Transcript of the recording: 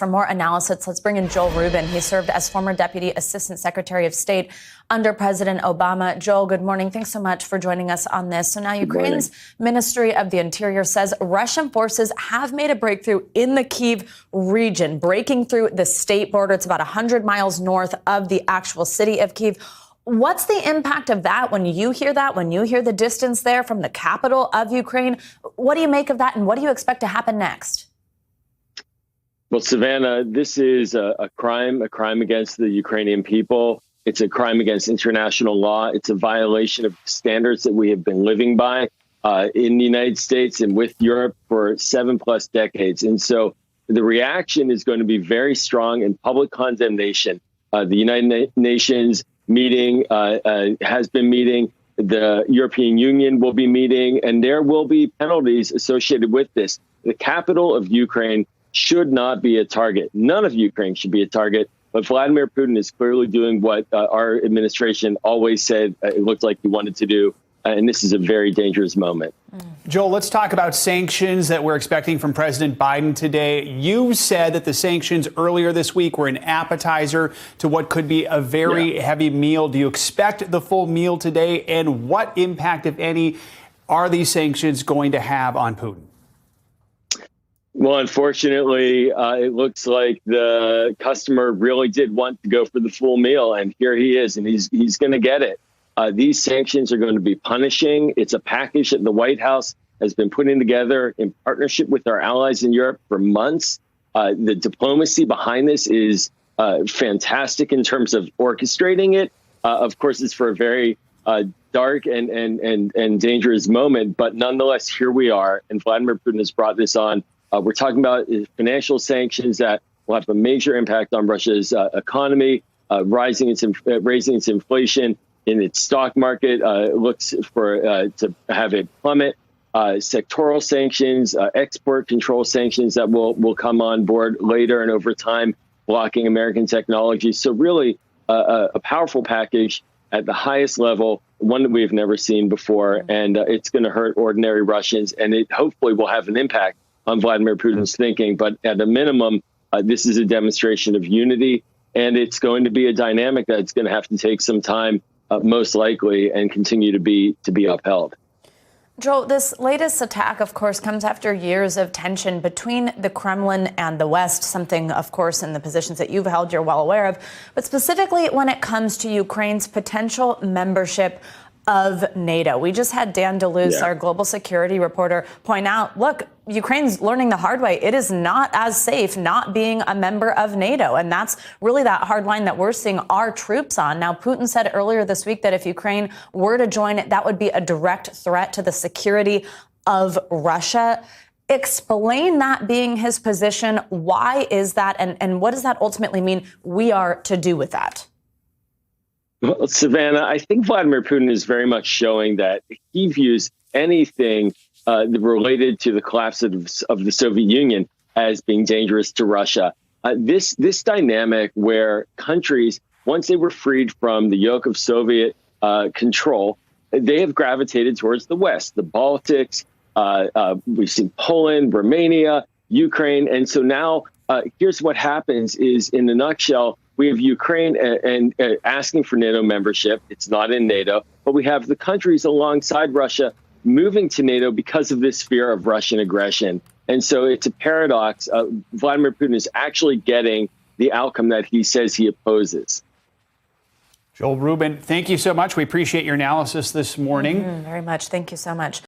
For more analysis, let's bring in Joel Rubin. He served as former Deputy Assistant Secretary of State under President Obama. Joel, good morning. Thanks so much for joining us on this. So now Ukraine's Ministry of the Interior says Russian forces have made a breakthrough in the Kyiv region, breaking through the state border. It's about 100 miles north of the actual city of Kyiv. What's the impact of that when you hear that, when you hear the distance there from the capital of Ukraine? What do you make of that, and what do you expect to happen next? Well, Savannah, this is a crime against the Ukrainian people. It's a crime against international law. It's a violation of standards that we have been living by in the United States and with Europe for 7+ decades. And so the reaction is going to be very strong in public condemnation. The United Nations meeting has been meeting. The European Union will be meeting, and there will be penalties associated with this. The capital of Ukraine should not be a target. None of Ukraine should be a target. But Vladimir Putin is clearly doing what our administration always said it looked like he wanted to do. And this is a very dangerous moment. Joel, let's talk about sanctions that we're expecting from President Biden today. You said that the sanctions earlier this week were an appetizer to what could be a very heavy meal. Do you expect the full meal today? And what impact, if any, are these sanctions going to have on Putin? Well, unfortunately, it looks like the customer really did want to go for the full meal. And here he is, and he's going to get it. These sanctions are going to be punishing. It's a package that the White House has been putting together in partnership with our allies in Europe for months. The diplomacy behind this is fantastic in terms of orchestrating it. Of course, it's for a very dark and dangerous moment. But nonetheless, here we are. And Vladimir Putin has brought this on. We're talking about financial sanctions that will have a major impact on Russia's economy, raising its inflation in its stock market, looks for to have it plummet. Sectoral sanctions, export control sanctions that will come on board later and over time, blocking American technology. So really a powerful package at the highest level, one that we've never seen before. And it's going to hurt ordinary Russians, and it hopefully will have an impact on Vladimir Putin's thinking. But at a minimum, this is a demonstration of unity, and it's going to be a dynamic that's going to have to take some time, most likely, and continue to be upheld. Joel, this latest attack, of course, comes after years of tension between the Kremlin and the West, something, of course, in the positions that you've held, you're well aware of. But specifically when it comes to Ukraine's potential membership of NATO. We just had Dan DeLuce, our global security reporter, point out, look, Ukraine's learning the hard way. It is not as safe not being a member of NATO. And that's really that hard line that we're seeing our troops on. Now, Putin said earlier this week that if Ukraine were to join it, that would be a direct threat to the security of Russia. Explain that being his position. Why is that? And what does that ultimately mean we are to do with that? Well, Savannah, I think Vladimir Putin is very much showing that he views anything related to the collapse of the Soviet Union as being dangerous to Russia. This dynamic where countries, once they were freed from the yoke of Soviet control, they have gravitated towards the West, the Baltics. We've seen Poland, Romania, Ukraine. And so now here's what happens is, in a nutshell, we have Ukraine and asking for NATO membership. It's not in NATO, but we have the countries alongside Russia moving to NATO because of this fear of Russian aggression. And so it's a paradox. Vladimir Putin is actually getting the outcome that he says he opposes. Joel Rubin, thank you so much. We appreciate your analysis this morning. Very much. Thank you so much.